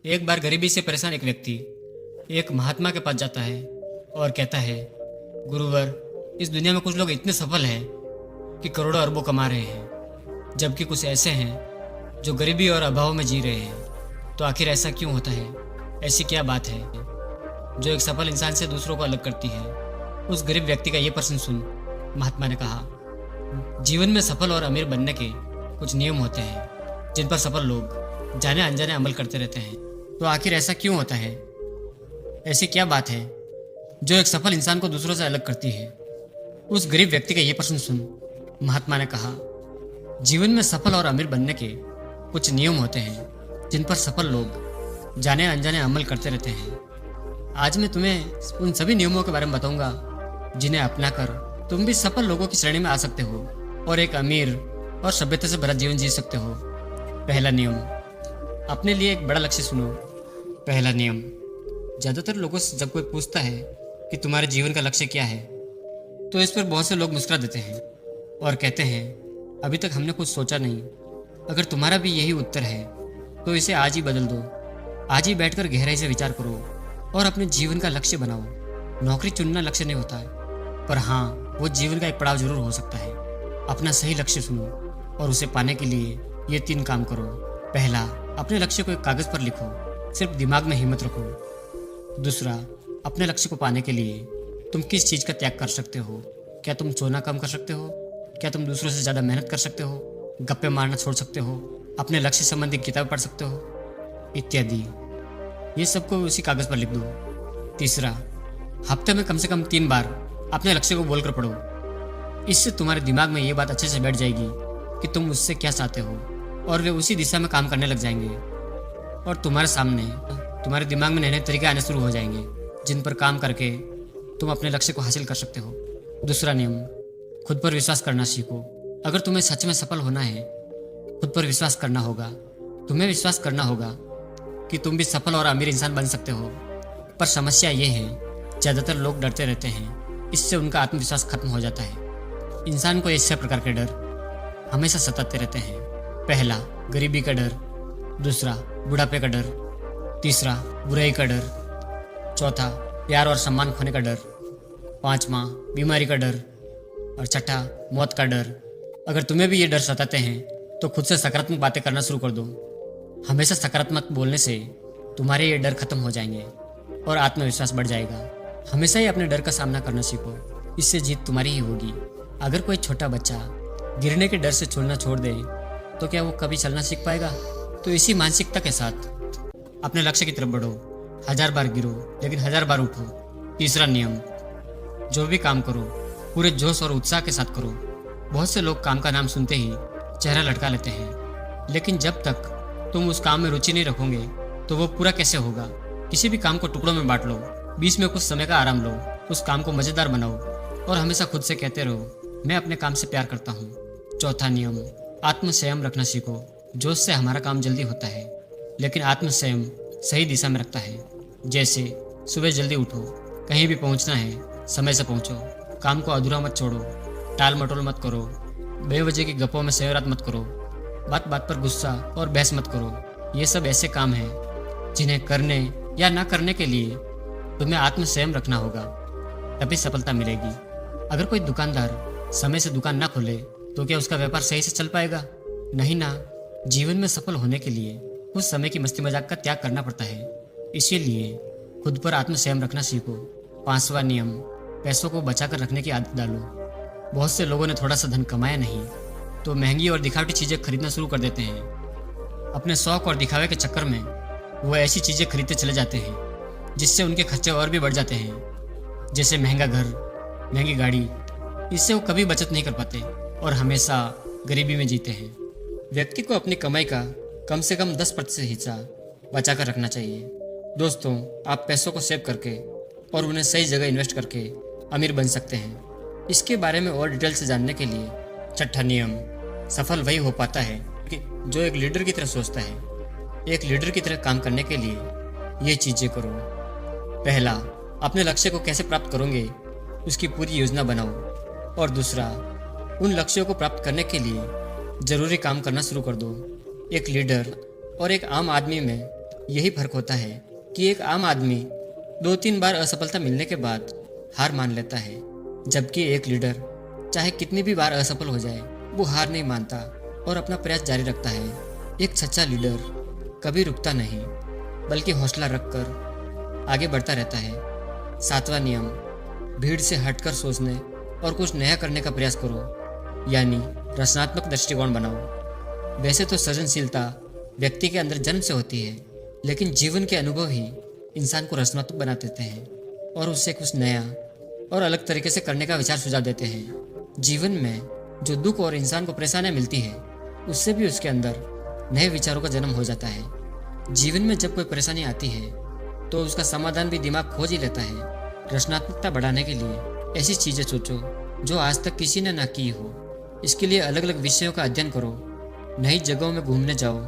एक बार गरीबी से परेशान एक व्यक्ति एक महात्मा के पास जाता है और कहता है, गुरुवर, इस दुनिया में कुछ लोग इतने सफल हैं कि करोड़ों अरबों कमा रहे हैं, जबकि कुछ ऐसे हैं जो गरीबी और अभाव में जी रहे हैं। तो आखिर ऐसा क्यों होता है? ऐसी क्या बात है जो एक सफल इंसान से दूसरों को अलग करती है? उस गरीब व्यक्ति का ये प्रश्न सुन महात्मा ने कहा, जीवन में सफल और अमीर बनने के कुछ नियम होते हैं जिन पर सफल लोग जाने अनजाने अमल करते रहते हैं। तो आखिर ऐसा क्यों होता है? ऐसी क्या बात है जो एक सफल इंसान को दूसरों से अलग करती है? उस गरीब व्यक्ति का ये प्रश्न सुन महात्मा ने कहा, जीवन में सफल और अमीर बनने के कुछ नियम होते हैं जिन पर सफल लोग जाने अनजाने अमल करते रहते हैं। आज मैं तुम्हें उन सभी नियमों के बारे में बताऊंगा जिन्हें अपनाकर तुम भी सफल लोगों की श्रेणी में आ सकते हो और एक अमीर और सभ्यता से भरा जीवन जी सकते हो। पहला नियम, अपने लिए एक बड़ा लक्ष्य सुनो। पहला नियम, ज़्यादातर लोगों से जब कोई पूछता है कि तुम्हारे जीवन का लक्ष्य क्या है, तो इस पर बहुत से लोग मुस्कुरा देते हैं और कहते हैं, अभी तक हमने कुछ सोचा नहीं। अगर तुम्हारा भी यही उत्तर है तो इसे आज ही बदल दो। आज ही बैठकर गहराई से विचार करो और अपने जीवन का लक्ष्य बनाओ। नौकरी चुनना लक्ष्य नहीं होता है, पर हाँ, वो जीवन का एक पड़ाव जरूर हो सकता है। अपना सही लक्ष्य सुनो और उसे पाने के लिए ये 3 काम करो। पहला, अपने लक्ष्य को एक कागज पर लिखो, सिर्फ दिमाग में हिम्मत रखो। दूसरा, अपने लक्ष्य को पाने के लिए तुम किस चीज़ का त्याग कर सकते हो? क्या तुम सोना कम कर सकते हो? क्या तुम दूसरों से ज़्यादा मेहनत कर सकते हो? गप्पे मारना छोड़ सकते हो? अपने लक्ष्य संबंधी किताब पढ़ सकते हो? इत्यादि। ये सबको उसी कागज पर लिख दो। तीसरा, हफ्ते में कम से कम 3 बार अपने लक्ष्य को बोलकर पढ़ो। इससे तुम्हारे दिमाग में ये बात अच्छे से बैठ जाएगी कि तुम उससे क्या चाहते हो और वे उसी दिशा में काम करने लग जाएंगे और तुम्हारे सामने तुम्हारे दिमाग में नए नए तरीके आने शुरू हो जाएंगे जिन पर काम करके तुम अपने लक्ष्य को हासिल कर सकते हो। दूसरा नियम, खुद पर विश्वास करना सीखो। अगर तुम्हें सच में सफल होना है, खुद पर विश्वास करना होगा। तुम्हें विश्वास करना होगा कि तुम भी सफल और अमीर इंसान बन सकते हो। पर समस्या ये है, ज़्यादातर लोग डरते रहते हैं। इससे उनका आत्मविश्वास खत्म हो जाता है। इंसान को ऐसे प्रकार के डर हमेशा सताते रहते हैं। पहला, गरीबी का डर। दूसरा, बुढ़ापे का डर। तीसरा, बुराई का डर। चौथा, प्यार और सम्मान खोने का डर। पांचवा, बीमारी का डर। और छठा, मौत का डर। अगर तुम्हें भी ये डर सताते हैं तो खुद से सकारात्मक बातें करना शुरू कर दो। हमेशा सकारात्मक बोलने से तुम्हारे ये डर खत्म हो जाएंगे और आत्मविश्वास बढ़ जाएगा। हमेशा ही अपने डर का सामना करना सीखो, इससे जीत तुम्हारी ही होगी। अगर कोई छोटा बच्चा गिरने के डर से चलना छोड़ दे तो क्या वो कभी चलना सीख पाएगा? तो इसी मानसिकता के साथ अपने लक्ष्य की तरफ बढ़ो। 1000 बार गिरो लेकिन 1000 बार उठो। तीसरा नियम, जो भी काम करो पूरे जोश और उत्साह के साथ करो। बहुत से लोग काम का नाम सुनते ही चेहरा लटका लेते हैं, लेकिन जब तक तुम उस काम में रुचि नहीं रखोगे तो वो पूरा कैसे होगा? किसी भी काम को टुकड़ों में बांट लो, बीच में कुछ समय का आराम लो, उस काम को मजेदार बनाओ और हमेशा खुद से कहते रहो, मैं अपने काम से प्यार करता हूँ। चौथा नियम, आत्मसंयम रखना सीखो। जोश से हमारा काम जल्दी होता है, लेकिन आत्मसंयम सही दिशा में रखता है। जैसे सुबह जल्दी उठो, कहीं भी पहुँचना है समय से पहुँचो, काम को अधूरा मत छोड़ो, टाल मटोल मत करो, बेवजह की गप्पों में सैरात मत करो, बात बात पर गुस्सा और बहस मत करो। ये सब ऐसे काम हैं जिन्हें करने या ना करने के लिए तुम्हें आत्मसंयम रखना होगा, तभी सफलता मिलेगी। अगर कोई दुकानदार समय से दुकान ना खोले तो क्या उसका व्यापार सही से चल पाएगा? नहीं ना। जीवन में सफल होने के लिए कुछ समय की मस्ती मजाक का त्याग करना पड़ता है। इसीलिए खुद पर आत्मसंयम रखना सीखो। 5वां नियम, पैसों को बचा कर रखने की आदत डालो। बहुत से लोगों ने थोड़ा सा धन कमाया नहीं तो महंगी और दिखावटी चीज़ें खरीदना शुरू कर देते हैं। अपने शौक और दिखावे के चक्कर में वो ऐसी चीज़ें खरीदते चले जाते हैं जिससे उनके खर्चे और भी बढ़ जाते हैं, जैसे महंगा घर, महंगी गाड़ी। इससे वो कभी बचत नहीं कर पाते और हमेशा गरीबी में जीते हैं। व्यक्ति को अपनी कमाई का कम से कम 10% हिस्सा बचा कर रखना चाहिए। दोस्तों, आप पैसों को सेव करके और उन्हें सही जगह इन्वेस्ट करके अमीर बन सकते हैं। इसके बारे में और डिटेल से जानने के लिए छठा नियम, सफल वही हो पाता है कि जो एक लीडर की तरह सोचता है। एक लीडर की तरह काम करने के लिए ये चीज़ें करो। पहला, अपने लक्ष्य को कैसे प्राप्त करोगे उसकी पूरी योजना बनाओ। और दूसरा, उन लक्ष्यों को प्राप्त करने के लिए जरूरी काम करना शुरू कर दो। एक लीडर और एक आम आदमी में यही फर्क होता है कि एक आम आदमी 2-3 बार असफलता मिलने के बाद हार मान लेता है, जबकि एक लीडर चाहे कितनी भी बार असफल हो जाए वो हार नहीं मानता और अपना प्रयास जारी रखता है। एक सच्चा लीडर कभी रुकता नहीं बल्कि हौसला रखकर आगे बढ़ता रहता है। 7वां नियम, भीड़ से हटकर सोचने और कुछ नया करने का प्रयास करो, यानी रचनात्मक दृष्टिकोण बनाओ। वैसे तो सृजनशीलता व्यक्ति के अंदर जन्म से होती है, लेकिन जीवन के अनुभव ही इंसान को रचनात्मक बना देते हैं और उससे कुछ नया और अलग तरीके से करने का विचार सुझाव देते हैं। जीवन में जो दुख और इंसान को परेशानियां मिलती है, उससे भी उसके अंदर नए विचारों का जन्म हो जाता है। जीवन में जब कोई परेशानी आती है तो उसका समाधान भी दिमाग खोज ही लेता है। रचनात्मकता बढ़ाने के लिए ऐसी चीज़ें सोचो जो आज तक किसी ने ना की हो। इसके लिए अलग अलग विषयों का अध्ययन करो, नई जगहों में घूमने जाओ,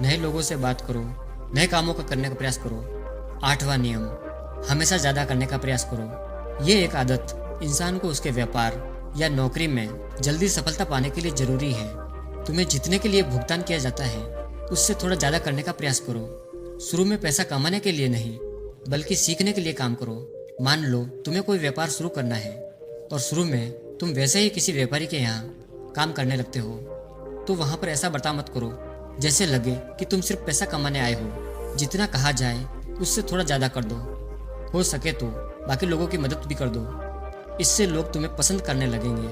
नए लोगों से बात करो, नए कामों का करने का प्रयास करो। 8वां नियम, हमेशा ज़्यादा करने का प्रयास करो। ये एक आदत इंसान को उसके व्यापार या नौकरी में जल्दी सफलता पाने के लिए जरूरी है। तुम्हें जितने के लिए भुगतान किया जाता है उससे थोड़ा ज़्यादा करने का प्रयास करो। शुरू में पैसा कमाने के लिए नहीं बल्कि सीखने के लिए काम करो। मान लो तुम्हें कोई व्यापार शुरू करना है और शुरू में तुम वैसे ही किसी व्यापारी के यहाँ काम करने लगते हो, तो वहाँ पर ऐसा बर्ताव मत करो जैसे लगे कि तुम सिर्फ पैसा कमाने आए हो। जितना कहा जाए उससे थोड़ा ज़्यादा कर दो, हो सके तो बाकी लोगों की मदद भी कर दो। इससे लोग तुम्हें पसंद करने लगेंगे,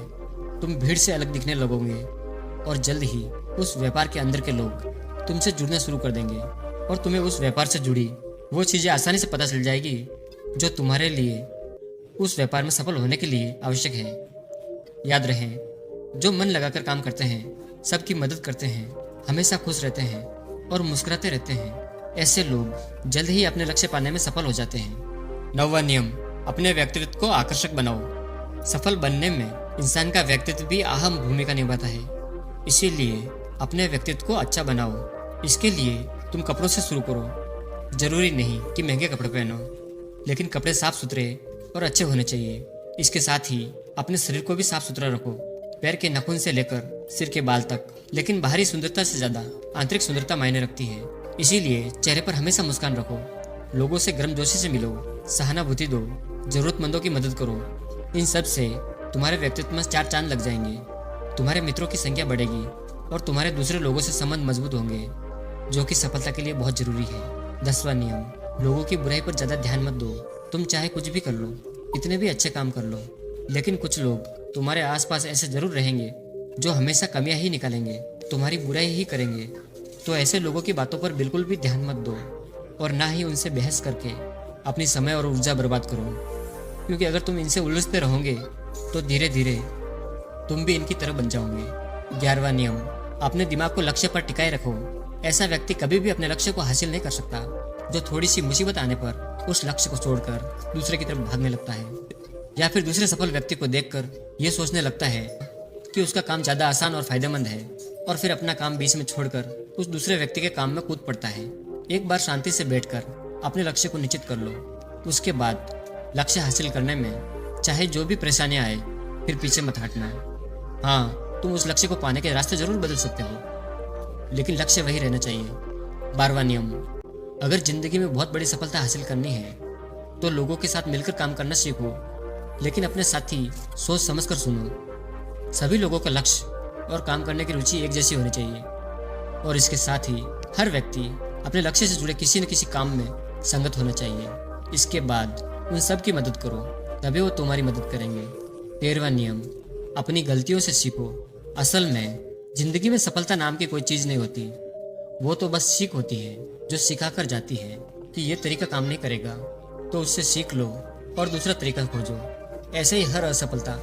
तुम भीड़ से अलग दिखने लगोगे और जल्द ही उस व्यापार के अंदर के लोग तुमसे जुड़ना शुरू कर देंगे और तुम्हें उस व्यापार से जुड़ी वो चीज़ें आसानी से पता चल जाएगी जो तुम्हारे लिए उस व्यापार में सफल होने के लिए आवश्यक है। याद रहे, जो मन लगाकर काम करते हैं, सबकी मदद करते हैं, हमेशा खुश रहते हैं और मुस्कुराते रहते हैं, ऐसे लोग जल्द ही अपने लक्ष्य पाने में सफल हो जाते हैं। 9वां नियम, अपने व्यक्तित्व को आकर्षक बनाओ। सफल बनने में इंसान का व्यक्तित्व भी अहम भूमिका निभाता है, इसीलिए अपने व्यक्तित्व को अच्छा बनाओ। इसके लिए तुम कपड़ों से शुरू करो। जरूरी नहीं कि महंगे कपड़े पहनो, लेकिन कपड़े साफ सुथरे और अच्छे होने चाहिए। इसके साथ ही अपने शरीर को भी साफ सुथरा रखो, पैर के नाखून से लेकर सिर के बाल तक। लेकिन बाहरी सुंदरता से ज्यादा आंतरिक सुंदरता मायने रखती है, इसीलिए चेहरे पर हमेशा मुस्कान रखो। लोगों से गर्मजोशी से मिलो, सहानुभूति दो, जरूरतमंदों की मदद करो। इन सब से तुम्हारे व्यक्तित्व में 4 चांद लग जाएंगे, तुम्हारे मित्रों की संख्या बढ़ेगी और तुम्हारे दूसरे लोगों से संबंध मजबूत होंगे, जो कि सफलता के लिए बहुत जरूरी है। 10वां नियम, लोगों की बुराई पर ज्यादा ध्यान मत दो। तुम चाहे कुछ भी कर लो, इतने भी अच्छे काम कर लो, लेकिन कुछ लोग तुम्हारे आसपास ऐसे जरूर रहेंगे जो हमेशा कमियां ही निकालेंगे, तुम्हारी बुराई ही करेंगे। तो ऐसे लोगों की बातों पर बिल्कुल भी ध्यान मत दो और ना ही उनसे बहस करके अपनी समय और ऊर्जा बर्बाद करो, क्योंकि अगर तुम इनसे उलझते रहोगे तो धीरे धीरे तुम भी इनकी तरह बन जाओगे। 11वां नियम, अपने दिमाग को लक्ष्य पर टिकाए रखो। ऐसा व्यक्ति कभी भी अपने लक्ष्य को हासिल नहीं कर सकता जो थोड़ी सी मुसीबत आने पर उस लक्ष्य को छोड़कर दूसरे की तरफ भागने लगता है, या फिर दूसरे सफल व्यक्ति को देखकर यह सोचने लगता है कि उसका काम ज्यादा आसान और फायदेमंद है, और फिर अपना काम बीच में छोड़कर उस दूसरे व्यक्ति के काम में कूद पड़ता है। एक बार शांति से बैठकर अपने लक्ष्य को निश्चित कर लो, उसके बाद लक्ष्य हासिल करने में चाहे जो भी परेशानियां आए फिर पीछे मत हटना। हाँ, तुम उस लक्ष्य को पाने के रास्ते जरूर बदल सकते हो, लेकिन लक्ष्य वही रहना चाहिए। 12वां नियम, अगर जिंदगी में बहुत बड़ी सफलता हासिल करनी है तो लोगों के साथ मिलकर काम करना सीखो, लेकिन अपने साथी सोच समझकर सुनो। सभी लोगों का लक्ष्य और काम करने की रुचि एक जैसी होनी चाहिए, और इसके साथ ही हर व्यक्ति अपने लक्ष्य से जुड़े किसी न किसी काम में संगत होना चाहिए। इसके बाद उन सब की मदद करो, तभी वो तुम्हारी मदद करेंगे। 13वां नियम, अपनी गलतियों से सीखो। असल में जिंदगी में सफलता नाम की कोई चीज नहीं होती, वो तो बस सीख होती है जो सिखा कर जाती है कि ये तरीका काम नहीं करेगा, तो उससे सीख लो और दूसरा तरीका खोजो। ऐसे ही हर असफलता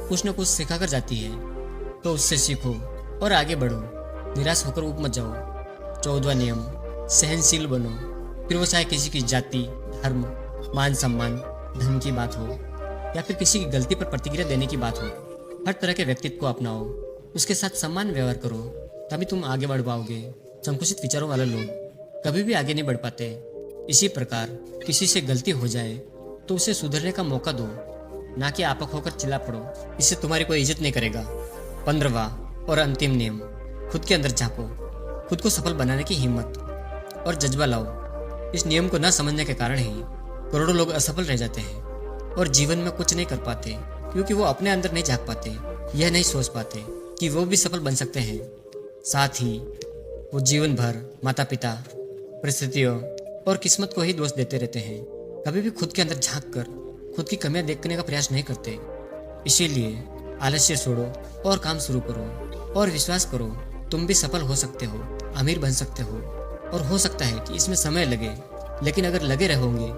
कुछ न कुछ सिखा कर जाती है, तो उससे सीखो और आगे बढ़ो, निराश होकर ऊब मत जाओ। 14वां नियम, सहनशील बनो। फिर वो चाहे किसी की जाति, धर्म, मान सम्मान, धन की बात हो या फिर किसी की गलती पर प्रतिक्रिया देने की बात हो, हर तरह के व्यक्तित्व को अपनाओ, उसके साथ सम्मान व्यवहार करो, तभी तुम आगे बढ़ पाओगे। संकुचित विचारों वाले लोग कभी भी आगे नहीं बढ़ पाते। इसी प्रकार किसी से गलती हो जाए तो उसे सुधरने का मौका दो, ना कि आपक होकर चिल्ला पड़ो, इससे तुम्हारी कोई इज्जत नहीं करेगा। 15वां और अंतिम नियम, खुद के अंदर झांको। खुद को सफल बनाने की हिम्मत और जज्बा लाओ। इस नियम को न समझने के कारण ही करोड़ों लोग असफल रह जाते हैं और जीवन में कुछ नहीं कर पाते, क्योंकि वो अपने अंदर नहीं झांक पाते, यह नहीं सोच पाते कि वो भी सफल बन सकते हैं। साथ ही वो जीवन भर माता पिता, परिस्थितियों और किस्मत को ही दोष देते रहते हैं। कभी भी खुद के अंदर झांक कर खुद की कमियां देखने का प्रयास नहीं करते। इसीलिए आलस्य छोड़ो और काम शुरू करो और विश्वास करो, तुम भी सफल हो सकते हो, अमीर बन सकते हो। और हो सकता है कि इसमें समय लगे, लेकिन अगर लगे रहोगे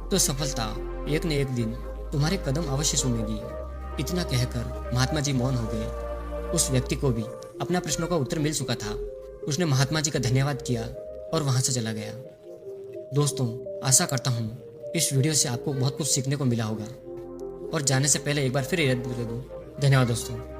तो सफलता एक न एक दिन तुम्हारे कदम अवश्य चूमेगी। इतना कहकर महात्मा जी मौन हो गए। उस व्यक्ति को भी अपना प्रश्नों का उत्तर मिल चुका था। उसने महात्मा जी का धन्यवाद किया और वहां से चला गया। दोस्तों, आशा करता हूँ इस वीडियो से आपको बहुत कुछ सीखने को मिला होगा। और जाने से पहले एक बार फिर याद दिला दूँ, धन्यवाद दोस्तों।